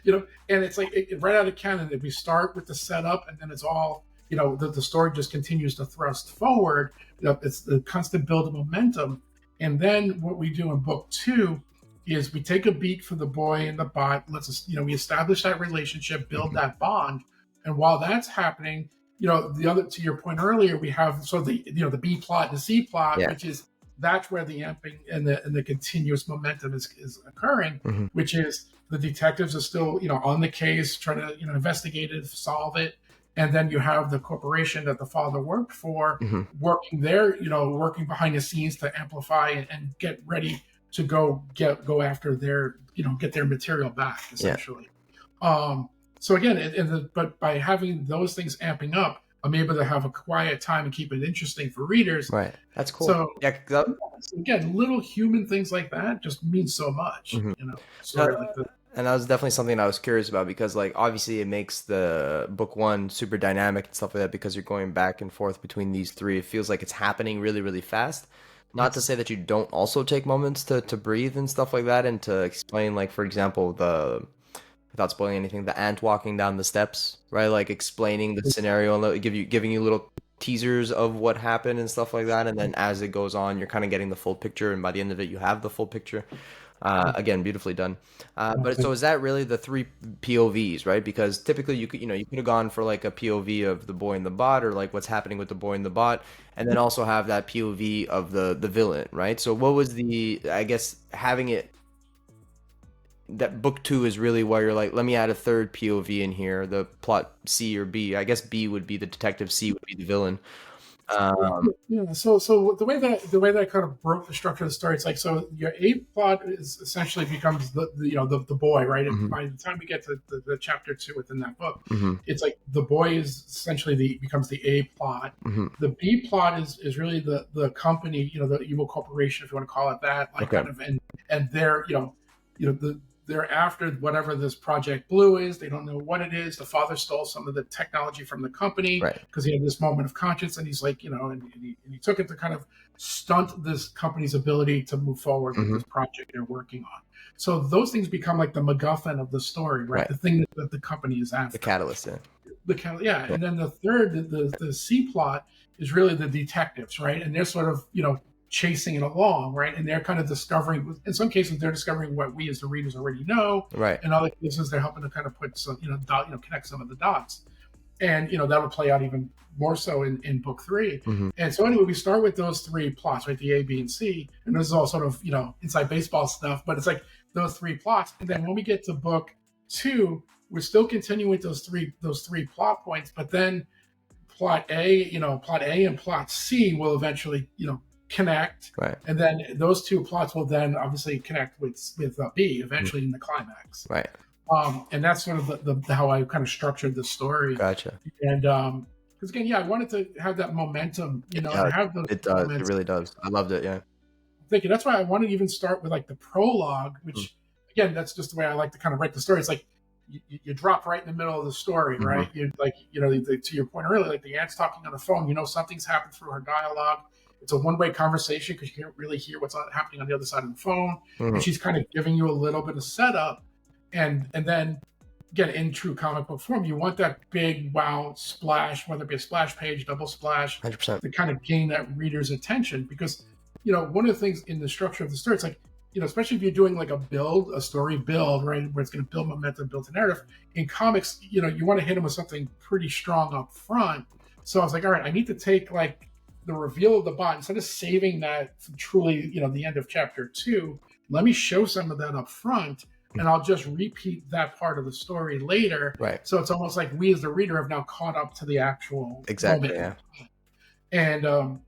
And it's like right out of canon. If we start with the setup and then it's all the story just continues to thrust forward. It's the constant build of momentum. And then what we do in book two is we take a beat for the boy and the bot. We establish that relationship, build Hmm. that bond. And while that's happening, the other, to your point earlier, we have the B plot and the C plot, Yeah. which is that's where the amping and the continuous momentum is occurring, Hmm. which is the detectives are still on the case, trying to investigate it, solve it, and then you have the corporation that the father worked for, Hmm. working there, working behind the scenes to amplify and get ready to go after their, get their material back, Yeah. essentially. So again, but by having those things amping up, I'm able to have a quiet time and keep it interesting for readers. Right. That's cool. So Yeah. again, little human things like that just mean so much, Mhm. story like this. And that was definitely something I was curious about because, like, obviously it makes the book one super dynamic and stuff like that because you're going back and forth between these three. It feels like it's happening really, really fast. Not to Yes. say that you don't also take moments to breathe and stuff like that and to explain, like, for example, without spoiling anything, the ant walking down the steps, right? Like explaining the scenario and giving you little teasers of what happened and stuff like that. And then as it goes on, you're kind of getting the full picture, and by the end of it, you have the full picture. Again, beautifully done. But so is that really the three POVs, right? Because typically you could have gone for like a POV of the boy in the bot or like what's happening with the boy in the bot, and then also have that POV of the villain, right? So what was I guess having it that book two is really where you're like, let me add a third POV in here, the plot C or B. I guess B would be the detective, C would be the villain. Yeah. So the way that I kind of broke the structure of the story, it's like, so your A plot is essentially becomes the boy, right? And Mhm, by the time we get to the chapter 2 within that book, mhm, it's like the boy is essentially becomes the A plot. mhm. The B plot is really the company, the evil corporation, if you want to call it that, like Okay. kind of, and they're, they're after whatever this Project Blue is. They don't know what it is. The father stole some of the technology from the company Right. because he had this moment of conscience, and he's like, and he took it to kind of stunt this company's ability to move forward with Mhm. this project they're working on. So those things become like the MacGuffin of the story, right? Right. The thing that the company is The after. catalyst. Yeah. Yeah, Yeah. and then the third, the C plot is really the detectives, right? And they're sort of chasing it along, right? And they're kind of discovering. In some cases, they're discovering what we as the readers already know. Right. In other cases, they're helping to kind of put some, connect some of the dots, and that would play out even more so in book 3. Mhm. And so anyway, we start with those three plots, right? The A, B, and C, and this is all sort of inside baseball stuff, but it's like those three plots. And then when we get to book 2, we're still continuing with those three plot points, but then plot A and plot C will eventually connect, Right. and then those two plots will then obviously connect with B eventually in the climax. Right. And that's sort of the how I kind of structured the story. Gotcha. And because again, yeah, I wanted to have that momentum, It and does. have those It does. It moments. really does. I loved it. Yeah. Thinking that's why I wanted to even start with like the prologue, Mm. which again, that's just the way I like to kind of write the story. It's like you drop right in the middle of the story, Mhm. right? You like, to your point earlier, like the aunt's talking on the phone, something's happened through her dialogue. It's a one-way conversation because you can't really hear what's happening on the other side of the phone, and Mhm. she's kind of giving you a little bit of setup, and then again, in true comic book form, you want that big wow splash, whether it be a splash page, double splash, 100%. to kind of gain that reader's attention. Because one of the things in the structure of the story, it's like, especially if you're doing like a story build, right, where it's going to build momentum, build a narrative. In comics, you want to hit them with something pretty strong up front. So I was like, all right, I need to take like the reveal of the bot, instead of saving that for truly, the end of chapter 2. Let me show some of that up front, and I'll just repeat that part of the story later. Right. So it's almost like we as the reader have now caught up to the actual Exactly. moment. Yeah. And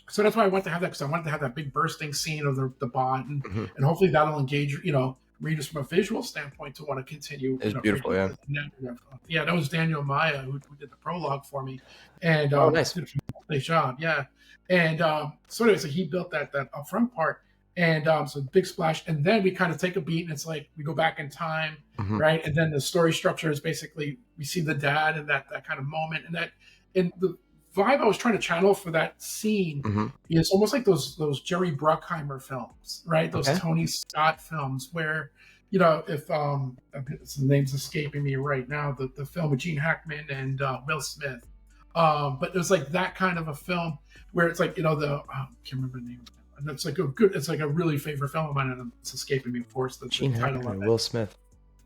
so that's why I wanted to have that, because I wanted to have that big bursting scene of the bot, and, Mhm. and hopefully that'll engage, readers from a visual standpoint to want to continue. It's beautiful. Yeah. Yeah, that was Daniel Maya who did the prologue for me, and Oh, nice. did a nice job. Yeah, and so anyway, so he built that upfront part, and so big splash, and then we kind of take a beat, and it's like we go back in time, Mhm. right? And then the story structure is basically we see the dad and that kind of moment, and the vibe I was trying to channel for that scene Mhm. is almost like those Jerry Bruckheimer films, right? Those Okay. Tony Scott films where, if the name's escaping me right now, the film with Gene Hackman and Will Smith. But it was like that kind of a film where it's like, I can't remember the name. And it's like a really favorite film of mine, and it's escaping me, of course, the Gene title Hackman of and it. Will Smith.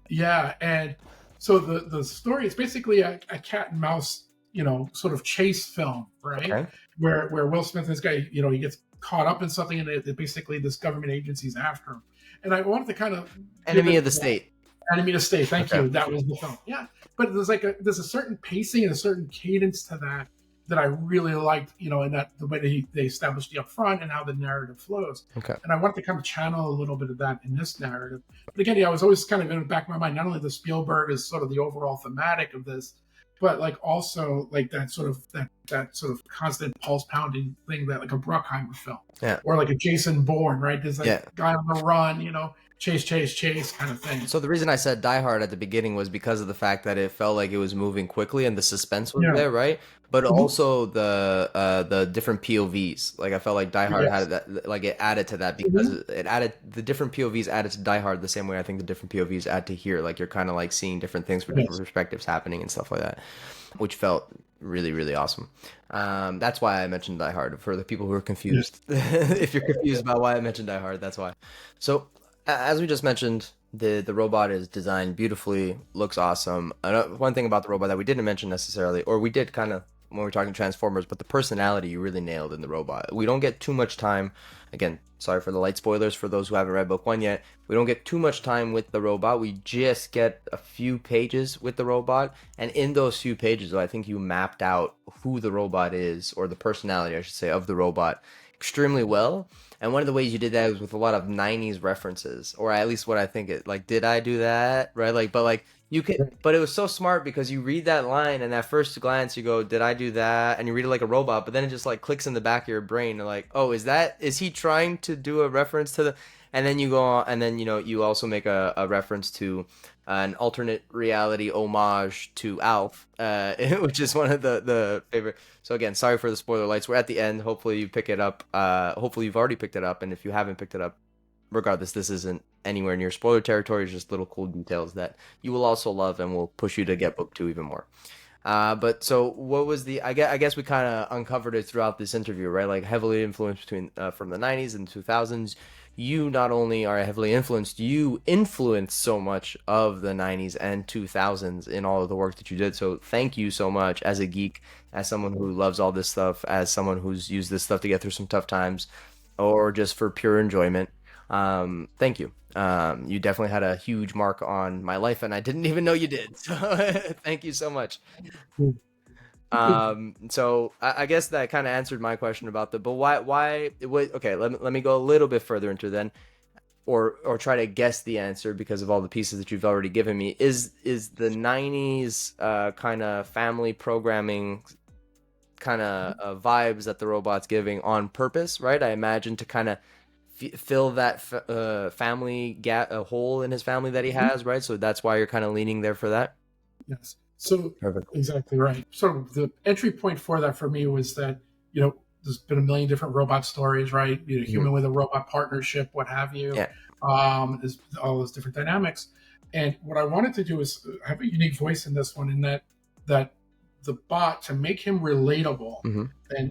Yeah, and so the story is basically a cat and mouse, sort of chase film, right? Okay. Where Will Smith and this guy, he gets caught up in something, and basically this government agency's after him. And I wanted to kind of give Enemy it of the state. Enemy to Stay. Thank Okay. you. That was the film. Yeah, but there's a certain pacing and a certain cadence to that that I really liked. And that the way they established the upfront and how the narrative flows. Okay. And I wanted to kind of channel a little bit of that in this narrative. But again, yeah, I was always kind of in the back of my mind. Not only the Spielberg is sort of the overall thematic of this, but like also like that sort of constant pulse pounding thing that like a Bruckheimer film, Yeah. or like a Jason Bourne, right? There's like Yeah. guy on the run, chase kind of thing. So the reason I said Die Hard at the beginning was because of the fact that it felt like it was moving quickly and the suspense was Yeah. there, right? But Mhm. also the different POVs. Like I felt like Die Hard Yes. had that, like it added to that because it added the different POVs added to Die Hard the same way I think the different POVs add to here. Like you're kind of like seeing different things from different Yes. perspectives happening and stuff like that, which felt really, really awesome. That's why I mentioned Die Hard for the people who are confused. If you're confused about why I mentioned Die Hard, that's why. So as we just mentioned, the robot is designed beautifully, looks awesome. One thing about the robot that we didn't mention necessarily, or we did kind of when we were talking Transformers, but the personality you really nailed in the robot. We don't get too much time. Again, sorry for the light spoilers for those who haven't read book 1 yet. We don't get too much time with the robot. We just get a few pages with the robot. And in those few pages, I think you mapped out who the robot is, or the personality, I should say, of the robot extremely well. And one of the ways you did that was with a lot of 90s references, or at least what I think it like, did I do that? Right? Like, but like you could, but it was so smart because you read that line and at first glance you go, did I do that? And you read it like a robot, but then it just like clicks in the back of your brain. And like, oh, is he trying to do a reference to the, and then you go on, and then, you also make a reference to an alternate reality homage to Alf, which is one of the favorite. So again, sorry for the spoiler lights. We're at the end. Hopefully you pick it up. Hopefully you've already picked it up. And if you haven't picked it up, regardless, this isn't anywhere near spoiler territory. It's just little cool details that you will also love and will push you to get book 2 even more. But so what was I guess we kind of uncovered it throughout this interview, right? Like heavily influenced from the 90s and 2000s. You not only are heavily influenced, you influenced so much of the 90s and 2000s in all of the work that you did. So thank you so much as a geek, as someone who loves all this stuff, as someone who's used this stuff to get through some tough times or just for pure enjoyment. Thank you. You definitely had a huge mark on my life, and I didn't even know you did. So thank you so much. So I guess that kind of answered my question about but why it was okay. Let me go a little bit further into then, or try to guess the answer because of all the pieces that you've already given me. Is the 90s kind of family programming kind of vibes that the robot's giving on purpose, right? I imagine to kind of fill that family gap, a hole in his family that he has, right? So that's why you're kind of leaning there for that. Yes. So Perfect. Exactly right. So the entry point for that for me was that, there's been a million different robot stories, right? Human with a robot partnership, what have you. Yeah. There's all those different dynamics. And what I wanted to do is have a unique voice in this one, in that the bot, to make him relatable. Mm-hmm.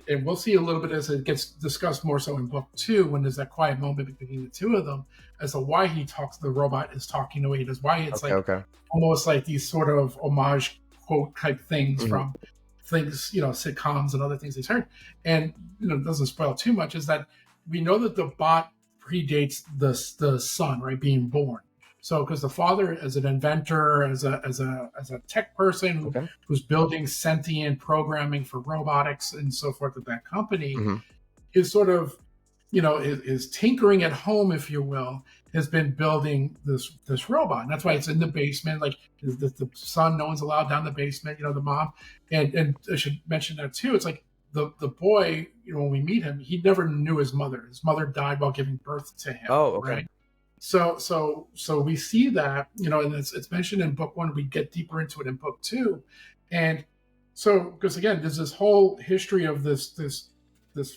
And we'll see a little bit as it gets discussed more so in book 2, when there's that quiet moment between the two of them, as to why the robot is talking the way he does, why it's almost like these sort of homage quote type things from things, sitcoms and other things he's heard. And, it doesn't spoil too much, is that we know that the bot predates the son, right, being born. So, because the father, as an inventor, as a tech person who's building sentient programming for robotics and so forth at that company, is sort of, is tinkering at home, if you will, has been building this robot. And that's why it's in the basement. Like the son, no one's allowed down the basement. The mom, and I should mention that too. It's like the boy, when we meet him, he never knew his mother. His mother died while giving birth to him. Oh, okay. Right? So we see that, and it's mentioned in book 1. We get deeper into it in book 2. And so, because again, there's this whole history of this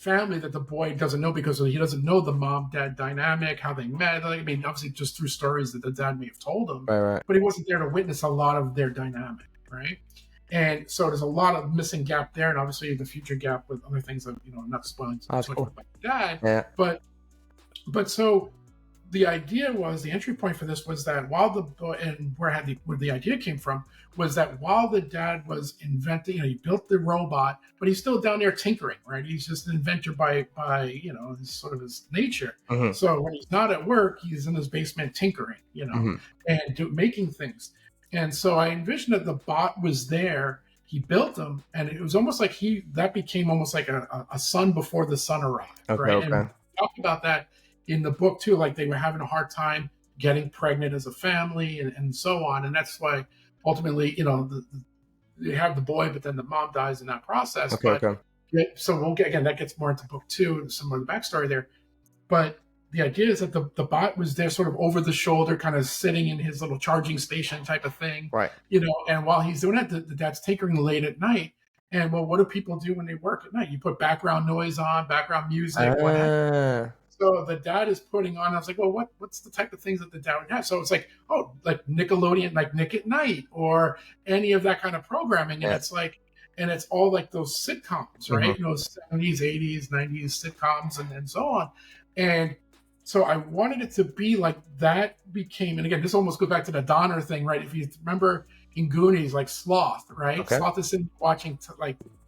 family that the boy doesn't know, because he doesn't know the mom-dad dynamic, how they met. I mean, obviously just through stories that the dad may have told him, right. But he wasn't there to witness a lot of their dynamic, right? And so there's a lot of missing gap there, and obviously the future gap with other things that, not spoiling too much about dad. Yeah. But so the idea was, the entry point for this was that while where the idea came from was that while the dad was inventing, he built the robot, but he's still down there tinkering, right? He's just an inventor by his sort of his nature. Mhm. So when he's not at work, he's in his basement tinkering, Mhm. and making things. And so I envisioned that the bot was there. He built them, and it was almost like that became almost like a son before the sun arrived, Okay. right? And Okay. we talked about that in the book too, like they were having a hard time getting pregnant as a family, and so on. And that's why ultimately, they have the boy, but then the mom dies in that process. Okay. But Okay. so we'll get, again, that gets more into book 2 and some of the backstory there. But the idea is that the bot was there sort of over the shoulder, kind of sitting in his little charging station type of thing, Right. and while he's doing that, the dad's tinkering late at night. And well, what do people do when they work at night? You put background noise on, background music, what have you. Ah. So the dad is putting on, I was like, well, what's the type of things that the dad would have? So it's like, oh, like Nickelodeon, like Nick at Night, or any of that kind of programming. And Yeah. it's like, and it's all like those sitcoms, right? Mhm. 70s, 80s, 90s sitcoms, and so on. And so I wanted it to be like that became, and again, this almost goes back to the Donner thing, right? If you remember in Goonies, like Sloth, right? Okay. Sloth is sitting watching,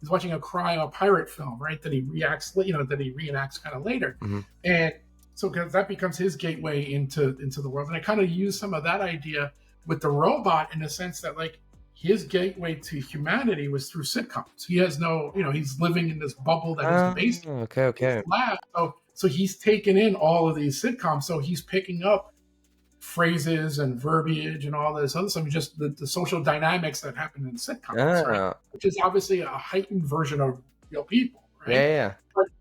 he's watching a crime, a pirate film, right? That he reenacts kind of later. Mhm. And so that becomes his gateway into the world. And I kind of use some of that idea with the robot in the sense that like his gateway to humanity was through sitcoms. He has no, he's living in this bubble that is the basement. Okay. Okay. Lab. So he's taken in all of these sitcoms. So he's picking up phrases and verbiage and all this other stuff, just the social dynamics that happen in sitcoms, right? Which is obviously a heightened version of real people, right? Yeah.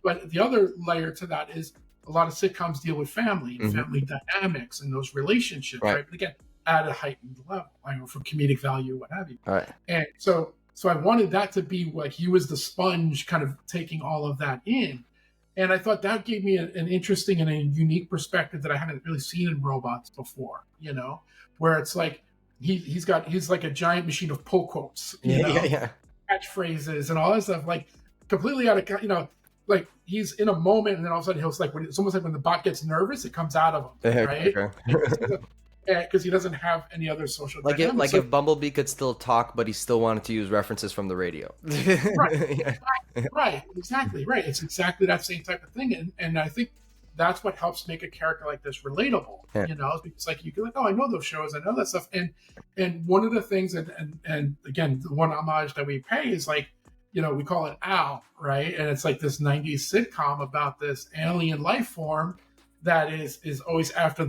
But the other layer to that is a lot of sitcoms deal with family and Mhm. family dynamics and those relationships, Right. right? But again, at a heightened level, for comedic value, what have you. All right. And so I wanted that to be like he was the sponge kind of taking all of that in. And I thought that gave me an interesting and a unique perspective that I hadn't really seen in robots before, where it's like he's like a giant machine of pull quotes, Yeah. catchphrases and all that stuff, like completely out of, like he's in a moment and then all of a sudden he'll like, it's almost like when the bot gets nervous, it comes out of him, right? Okay. Because he doesn't have any other social Like dynamics. if Bumblebee could still talk, but he still wanted to use references from the radio. Right. Yeah. Right, exactly, right. It's exactly that same type of thing, and I think that's what helps make a character like this relatable. Yeah. Because like you can like, oh, I know those shows, I know that stuff, and one of the things, and again, the one homage that we pay is like, we call it Al, right, and it's like this '90s sitcom about this alien life form that is always after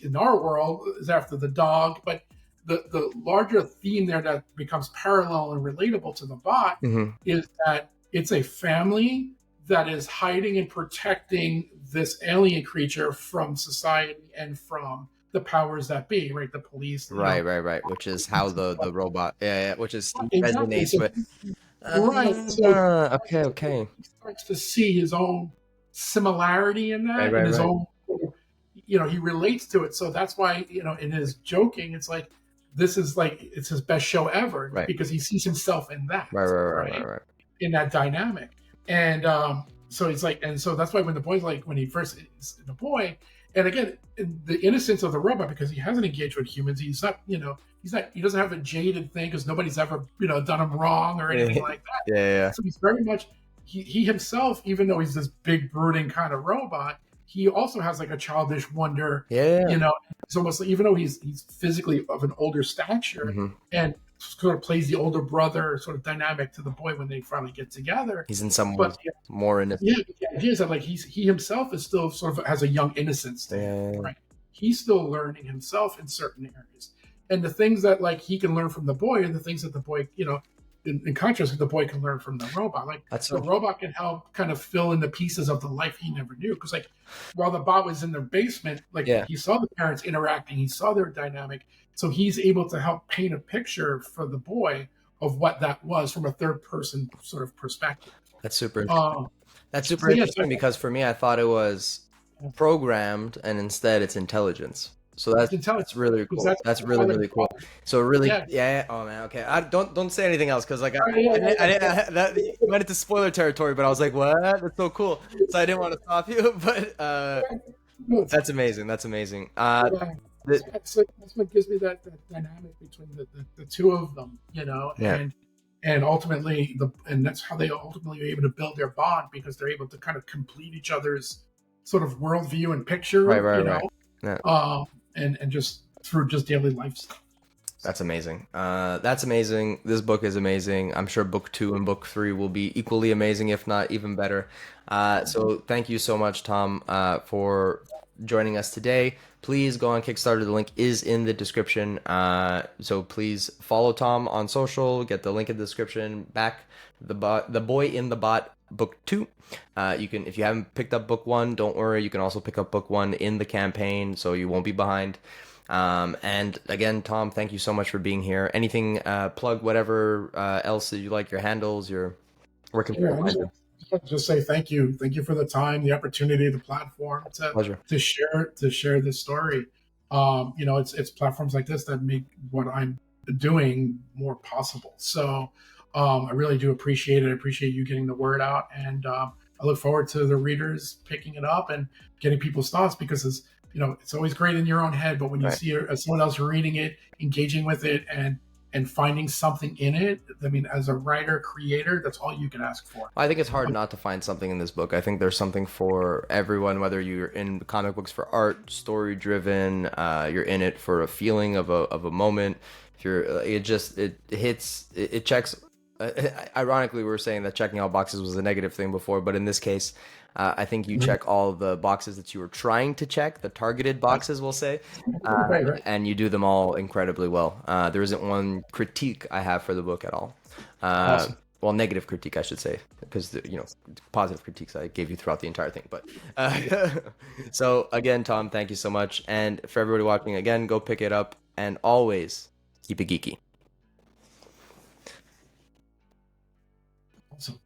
in our world is after the dog, but the larger theme there that becomes parallel and relatable to the bot Mhm. is that it's a family that is hiding and protecting this alien creature from society and from the powers that be, right? The police. Right. Which is how the robot, which is Exactly. resonates with. Right. Okay. He starts to see his own similarity in that, Right, and his right. own, he relates to it. So that's why, in his joking, it's like, this is like, it's his best show ever, Right. because he sees himself in that, Right. in that dynamic. And so it's like, and so that's why when the boy's like, when he first is the boy, and again, the innocence of the robot, because he hasn't engaged with humans, he's not, he doesn't have a jaded thing because nobody's ever, done him wrong or anything like that. Yeah. So he's very much, he himself, even though he's this big brooding kind of robot, he also has like a childish wonder. Yeah. It's almost like, even though he's physically of an older stature, Mhm. and sort of plays the older brother sort of dynamic to the boy when they finally get together. He's in some But more innocent. yeah, the idea is that like he himself is still sort of has a young innocence to him, Yeah. right? He's still learning himself in certain areas, and the things that like he can learn from the boy are the things that the boy, in contrast, the boy can learn from the robot. Like That's the so- robot can help kind of fill in the pieces of the life he never knew. Because like while the bot was in their basement, like Yeah. he saw the parents interacting, he saw their dynamic, so he's able to help paint a picture for the boy of what that was from a third person sort of perspective. That's super. Um, That's super so yeah, interesting so- because for me, I thought it was programmed, and instead it's intelligence. So that's intelligence. really cool. Because That's really cool. So really, Yeah. yeah. Oh man, okay. I don't say anything else because like I Yeah. that you went into spoiler territory, but I was like, what? That's so cool. So I didn't want to stop you, but That's amazing. That's amazing. Yeah. The, That's what gives me that dynamic between the two of them, yeah. and ultimately and that's how they ultimately are able to build their bond, because they're able to kind of complete each other's sort of worldview and Right. picture, Right. Right. Yeah. um, and just through just daily life stuff. That's amazing. That's amazing. This book is amazing. I'm sure book two and book three will be equally amazing, if not even better. So thank you so much, Tom, for joining us today. Please go on Kickstarter. The link is in the description. So please follow Tom on social. Get the link in the description. Back the boy in the bot, book two. You can, if you haven't picked up book one, don't worry. You can also pick up book one in the campaign, so you won't be behind. And again, Tom, thank you so much for being here. Anything, plug whatever else that you like, your handles, your where can Yeah, people I find you? just want to just say thank you for the time, the opportunity, the platform Pleasure. to share this story. It's platforms like this that make what I'm doing more possible. So I really do appreciate it. I appreciate you getting the word out, and I look forward to the readers picking it up and getting people's thoughts, because it's always great in your own head, but when you Right. see someone else reading it, engaging with it, and finding something in it, I mean, as a writer creator, that's all you can ask for. I think it's hard not to find something in this book. I think there's something for everyone, whether you're in comic books for art, story driven, you're in it for a feeling of a moment. If you're, it hits, it checks. Ironically, we were saying that checking all boxes was a negative thing before, but in this case, I think you check all of the boxes that you were trying to check, the targeted boxes, we'll say, Right, right. and you do them all incredibly well. There isn't one critique I have for the book at all. Awesome. Well, negative critique, I should say, because positive critiques I gave you throughout the entire thing. But so again, Tom, thank you so much, and for everybody watching, again, go pick it up, and always keep it geeky. Awesome.